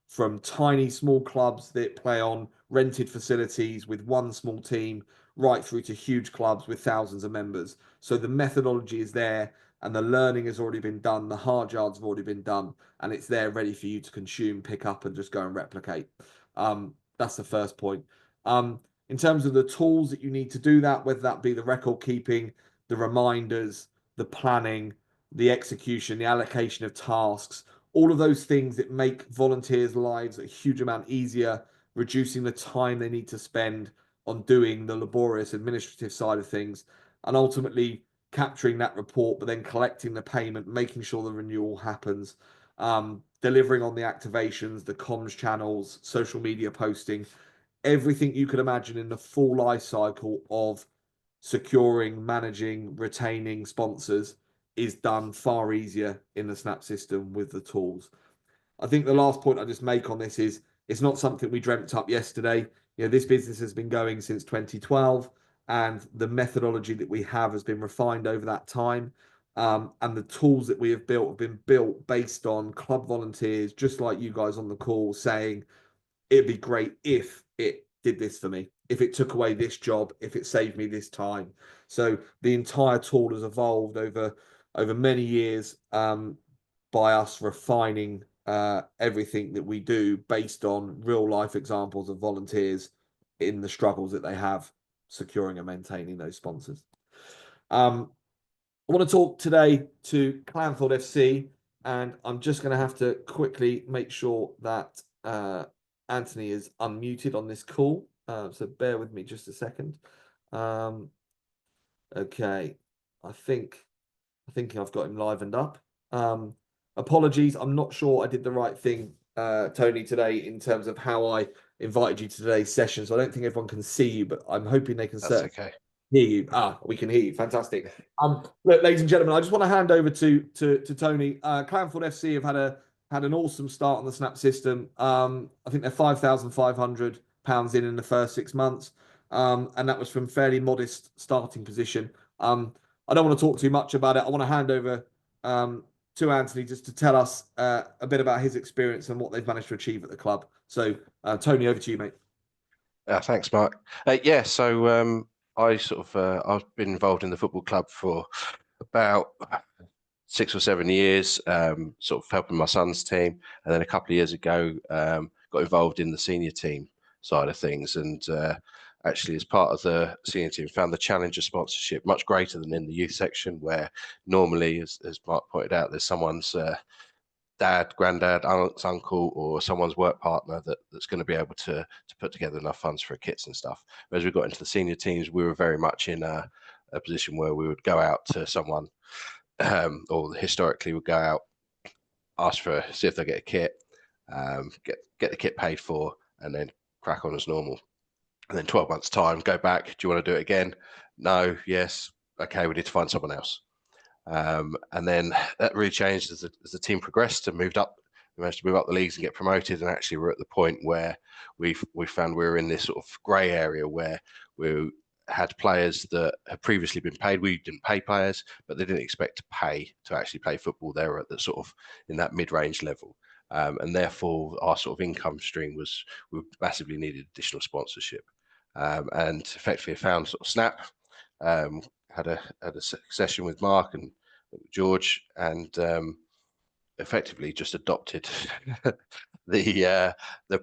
from tiny small clubs that play on rented facilities with one small team, right through to huge clubs with thousands of members. So the methodology is there, and the learning has already been done. The hard yards have already been done, and it's there ready for you to consume, pick up, and just go and replicate. That's the first point. In terms of the tools that you need to do that, whether that be the record keeping, the reminders, the planning, the execution, the allocation of tasks, all of those things that make volunteers' lives a huge amount easier, reducing the time they need to spend on doing the laborious administrative side of things, and ultimately capturing that report, but then collecting the payment, making sure the renewal happens, delivering on the activations, the comms channels, social media posting, everything you could imagine in the full life cycle of securing, managing, retaining sponsors is done far easier in the Snap system with the tools. I think the last point I just make on this is it's not something we dreamt up yesterday. This business has been going since 2012, and the methodology that we has been refined over that time. And the tools that we have built have been built based on club volunteers, just like you guys on the call, saying it'd be great if it did this for me, if it took away this job, if it saved me this time. So the entire tool has evolved over many years, by us refining everything that we do based on real life examples of volunteers in the struggles that they have securing and maintaining those sponsors. I want to talk today to Clanfield FC, and I'm just going to have to quickly make sure that Anthony is unmuted on this call. So bear with me just a second. Okay, I think I've got him livened up. Apologies, I'm not sure I did the right thing, Tony, today in terms of how I invited you to today's session. So I don't think everyone can see you, but I'm hoping they can okay. hear you. We can hear you. Fantastic. Look, ladies and gentlemen, I just want to hand over to Tony. Clanfield FC have had an awesome start on the Snap system. I think they're £5,500 in the first 6 months, and that was from fairly modest starting position. I don't want to talk too much about it. I want to hand over to Anthony just to tell us a bit about his experience and what they've managed to achieve at the club. So, Tony, over to you, mate. Thanks, Mark. So I've been involved in the football club for about 6 or 7 years, sort of helping my son's team, and then a couple of years ago got involved in the senior team side of things, and actually as part of the senior team found the challenge of sponsorship much greater than in the youth section, where normally, as Mark pointed out, there's someone's dad, granddad, aunt's uncle, or someone's work partner that's going to be able to put together enough funds for kits and stuff. But as we got into the senior teams, we were very much in a position where we would go out to someone, or historically would go out, ask for, see if they get a kit, get the kit paid for, and then crack on as normal. And then 12 months time, go back. Do you want to do it again? No. Yes. Okay. We need to find someone else. And then that really changed as the team progressed and moved up. We managed to move up the leagues and get promoted. And actually, we're at the point where we found we were in this sort of grey area where we had players that had previously been paid. We didn't pay players, but they didn't expect to pay to actually play football. They were at the sort of in that mid-range level. And therefore, our sort of income stream was, we massively needed additional sponsorship. And effectively found sort of Snap, had a session with Mark and George, and effectively just adopted the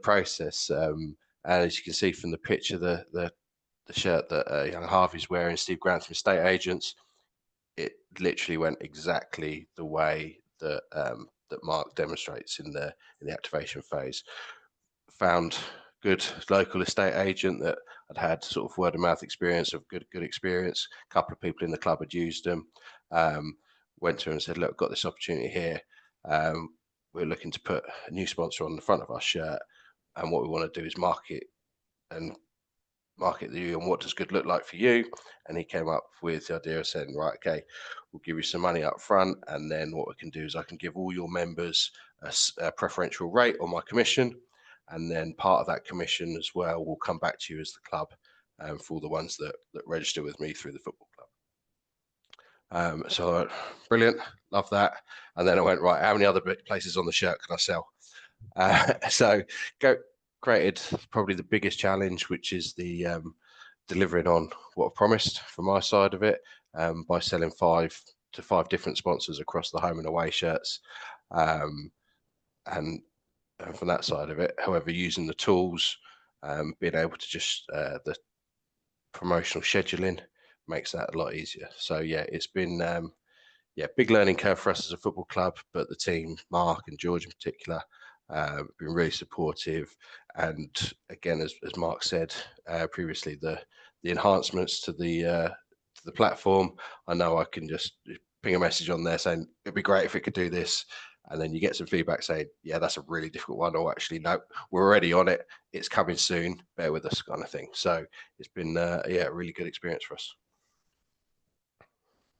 process. And as you can see from the picture, the shirt that young Harvey's wearing, Steve Grantham Estate Agents, it literally went exactly the way that that Mark demonstrates in the activation phase. Found good local estate agent that had sort of word of mouth experience of good experience. A couple of people in the club had used them. Went to him and said, "Look, got this opportunity here. We're looking to put a new sponsor on the front of our shirt, and what we want to do is market you and what does good look like for you." And he came up with the idea of saying, right, okay, we'll give you some money up front, and then what we can do is I can give all your members a preferential rate on my commission, and then part of that commission as well will come back to you as the club, for the ones that register with me through the football club. So brilliant, love that. And then I went, right, how many other places on the shirt can I sell? So created probably the biggest challenge, which is the delivering on what I promised from my side of it, by selling 5 different sponsors across the home and away shirts, and from that side of it. However, using the tools, being able to just the promotional scheduling makes that a lot easier. So yeah, it's been big learning curve for us as a football club, but the team, Mark and George in particular, been really supportive. And again, as Mark said previously, the enhancements to the platform, I know I can just ping a message on there saying it'd be great if it could do this, and then you get some feedback saying, yeah, that's a really difficult one, or actually no, we're already on it, it's coming soon, bear with us, kind of thing. So it's been a really good experience for us.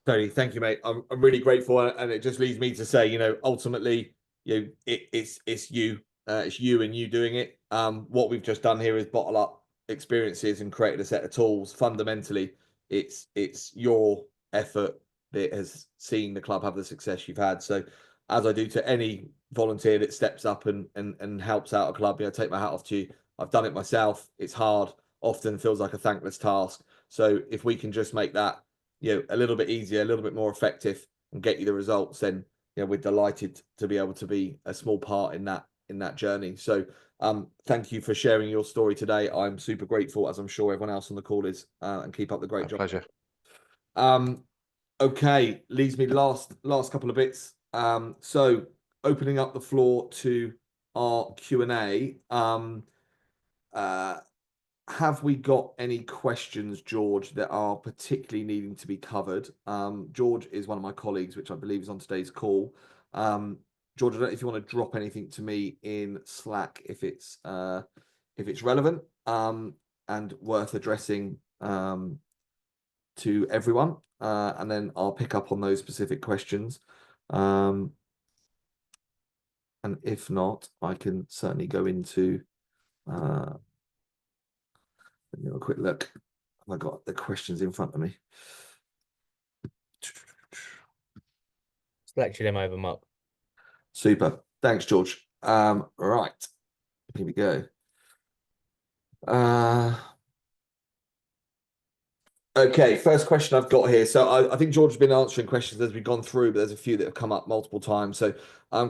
Tony, thank you, mate. I'm really grateful, and it just leads me to say, you know, ultimately, you know, it's you and you doing it. What we've just done here is bottle up experiences and created a set of tools. Fundamentally, it's your effort that has seen the club have the success you've had. So, as I do to any volunteer that steps up and helps out a club, you know, take my hat off to you. I've done it myself. It's hard. Often feels like a thankless task. So if we can just make that, you know, a little bit easier, a little bit more effective, and get you the results, then, you know, we're delighted to be able to be a small part in that journey. So thank you for sharing your story today. I'm super grateful, as I'm sure everyone else on the call is, and keep up the great job. Pleasure. Okay, leaves me last couple of bits. So opening up the floor to our Q&A. Have we got any questions, George, that are particularly needing to be covered? George is one of my colleagues, which I believe is on today's call. George, I don't know if you want to drop anything to me in Slack if it's relevant, and worth addressing to everyone, and then I'll pick up on those specific questions. And if not, I can certainly go into let me have a quick look. Have I got the questions in front of me? Select them over, Mark. Super. Thanks, George. Right. Here we go. Okay, first question I've got here. So I think George has been answering questions as we've gone through, but there's a few that have come up multiple times. So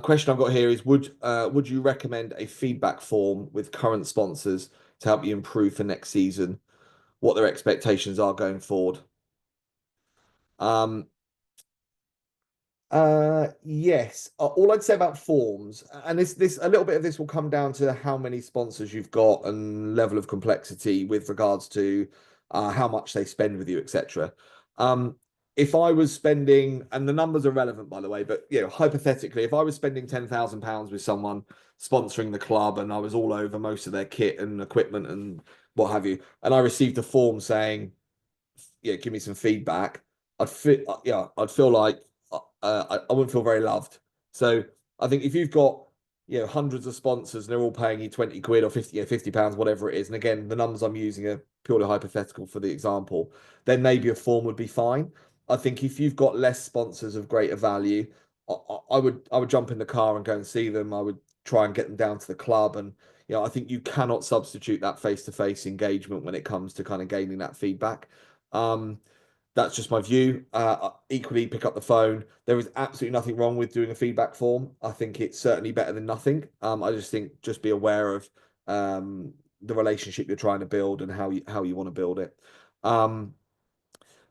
question I've got here is, would you recommend a feedback form with current sponsors to help you improve for next season? What their expectations are going forward? Yes. All I'd say about forms, and this a little bit of this will come down to how many sponsors you've got and level of complexity with regards to how much they spend with you, etc. if I was spending, and the numbers are relevant, by the way, but hypothetically, if I was spending £10,000 with someone sponsoring the club and I was all over most of their kit and equipment and what have you, and I received a form saying, give me some feedback, I'd feel like I wouldn't feel very loved. So I think if you've got hundreds of sponsors and they're all paying you 20 quid or 50 pounds, whatever it is, and again the numbers I'm using are purely hypothetical for the example, then maybe a form would be fine. I think if you've got less sponsors of greater value, I would jump in the car and go and see them. I would try and get them down to the club, and I think you cannot substitute that face-to-face engagement when it comes to kind of gaining that feedback. That's just my view. Equally, pick up the phone. There is absolutely nothing wrong with doing a feedback form. I think it's certainly better than nothing. I just think just be aware of the relationship you're trying to build and how you want to build it.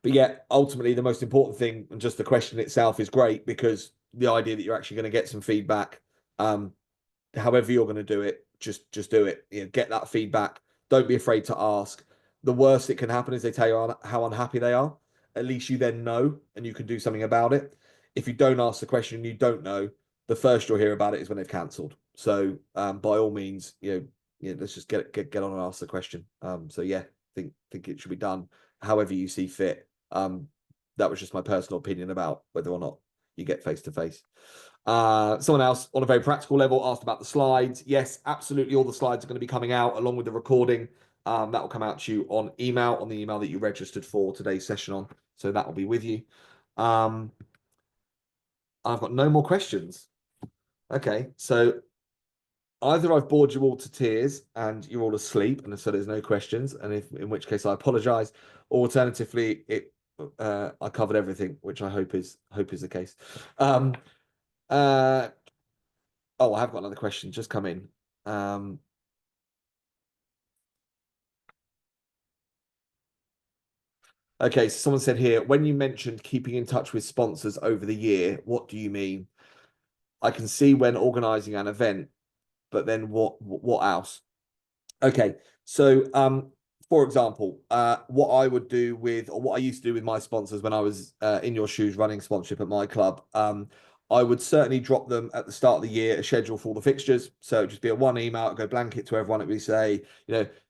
But yeah, ultimately, the most important thing and just the question itself is great, because the idea that you're actually going to get some feedback, however you're going to do it, just do it. Get that feedback. Don't be afraid to ask. The worst that can happen is they tell you how unhappy they are. At least you then know and you can do something about it. If you don't ask the question and you don't know, the first you'll hear about it is when they've cancelled. So by all means, let's just get on and ask the question. So yeah, think it should be done however you see fit. That was just my personal opinion about whether or not you get face to face. Someone else on a very practical level asked about the slides. Yes, absolutely. All the slides are going to be coming out along with the recording. That will come out to you on the email that you registered for today's session on. So that will be with you. I've got no more questions. Okay, so either I've bored you all to tears and you're all asleep, and so there's no questions, and in which case I apologize. Or alternatively, I covered everything, which I hope is the case. Oh, I have got another question just come in. Okay, so someone said here, when you mentioned keeping in touch with sponsors over the year, what do you mean? I can see when organizing an event, but then what else? Okay, so for example, what I would do with, or what I used to do with my sponsors when I was in your shoes running sponsorship at my club, I would certainly drop them at the start of the year a schedule for all the fixtures. So it'd just be a one email, I'd go blanket to everyone. It would say,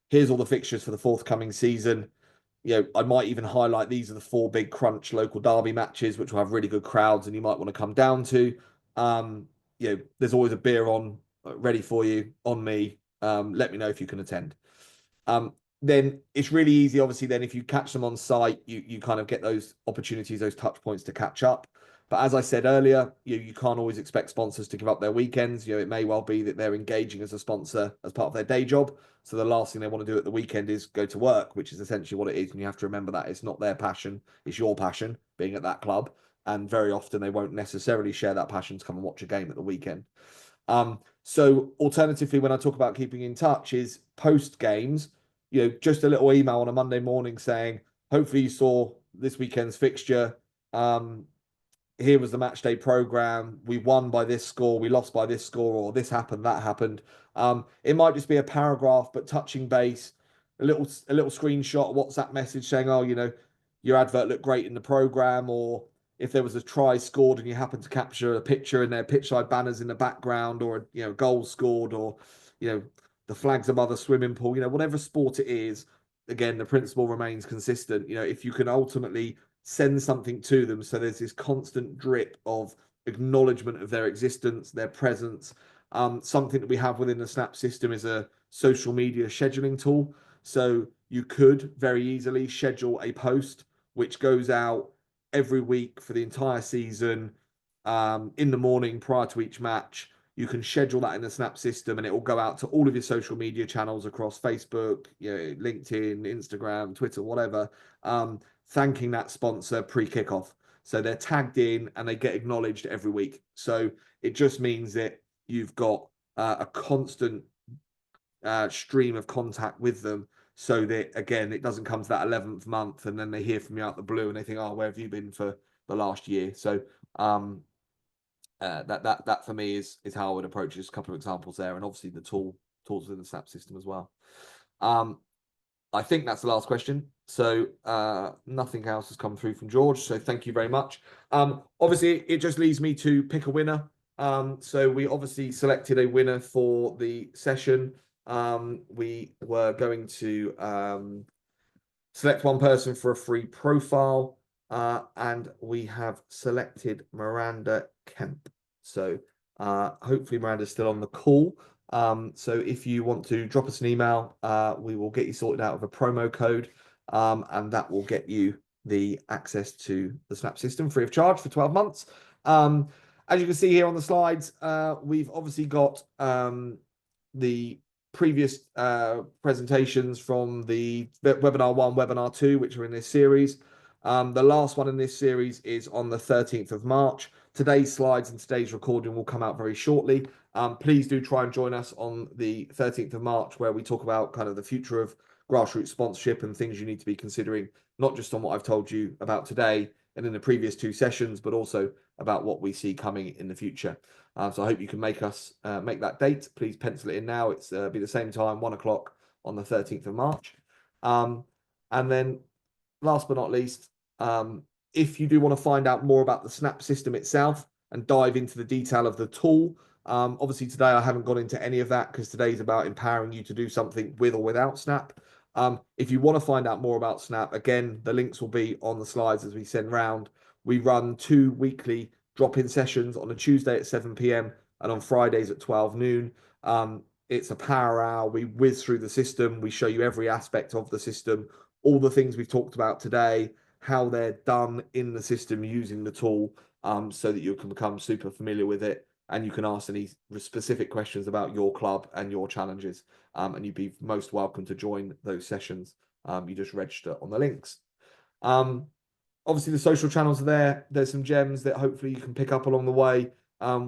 here's all the fixtures for the forthcoming season. I might even highlight these are the 4 big crunch local derby matches, which will have really good crowds and you might want to come down to. There's always a beer on ready for you on me. Let me know if you can attend. Then it's really easy, obviously, then if you catch them on site, you kind of get those opportunities, those touch points to catch up. But as I said earlier, you can't always expect sponsors to give up their weekends. It may well be that they're engaging as a sponsor as part of their day job. So the last thing they want to do at the weekend is go to work, which is essentially what it is. And you have to remember that it's not their passion, it's your passion being at that club. And very often they won't necessarily share that passion to come and watch a game at the weekend. So alternatively, when I talk about keeping in touch, is post games, just a little email on a Monday morning saying, hopefully you saw this weekend's fixture. Here was the match day program. We won by this score, we lost by this score, or this happened, that happened. It might just be a paragraph, but touching base, a little screenshot, WhatsApp message saying, oh, your advert looked great in the program, or if there was a try scored and you happen to capture a picture and there are pitchside banners in the background, or goal scored, or the flags above the swimming pool, whatever sport it is. Again, the principle remains consistent. If you can ultimately send something to them, so there's this constant drip of acknowledgement of their existence, their presence. Something that we have within the Snap system is a social media scheduling tool. So you could very easily schedule a post which goes out every week for the entire season, in the morning prior to each match. You can schedule that in the Snap system and it will go out to all of your social media channels across Facebook, LinkedIn, Instagram, Twitter, whatever, thanking that sponsor pre-kickoff. So they're tagged in and they get acknowledged every week. So it just means that you've got a constant stream of contact with them, so that, again, it doesn't come to that 11th month and then they hear from you out the blue and they think, oh, where have you been for the last year? So that for me is how I would approach it. Just a couple of examples there, and obviously the tools within the Snap system as well. I think that's the last question. So nothing else has come through from George. So thank you very much. Obviously, it just leaves me to pick a winner. So we obviously selected a winner for the session. We were going to select one person for a free profile, and we have selected Miranda Kemp. So hopefully Miranda's still on the call. So if you want to drop us an email, we will get you sorted out with a promo code, and that will get you the access to the Snap system free of charge for 12 months. As you can see here on the slides, we've obviously got the previous presentations from the webinar 1, webinar 2, which are in this series. The last one in this series is on the 13th of March. Today's slides and today's recording will come out very shortly. Please do try and join us on the 13th of March, where we talk about kind of the future of grassroots sponsorship and things you need to be considering, not just on what I've told you about today and in the previous 2 sessions, but also about what we see coming in the future. So I hope you can make that date. Please pencil it in now. It's be the same time, 1 o'clock on the 13th of March. And then last but not least, if you do want to find out more about the Snap system itself and dive into the detail of the tool, obviously today I haven't gone into any of that because today's about empowering you to do something with or without Snap. If you want to find out more about Snap, again, the links will be on the slides as we send round. We run 2 weekly drop-in sessions on a Tuesday at 7 p.m. and on Fridays at 12 noon. It's a power hour. We whiz through the system. We show you every aspect of the system, all the things we've talked about today, how they're done in the system using the tool, so that you can become super familiar with it and you can ask any specific questions about your club and your challenges. And you'd be most welcome to join those sessions. You just register on the links. Obviously, the social channels are there. There's some gems that hopefully you can pick up along the way.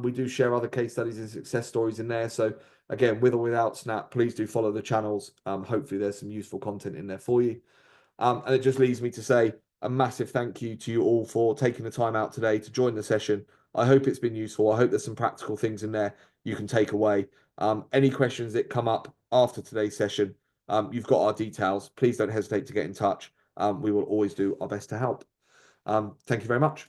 We do share other case studies and success stories in there. So again, with or without Snap, please do follow the channels. Hopefully there's some useful content in there for you. And it just leaves me to say a massive thank you to you all for taking the time out today to join the session. I hope it's been useful. I hope there's some practical things in there you can take away. Any questions that come up after today's session, you've got our details. Please don't hesitate to get in touch. We will always do our best to help. Thank you very much.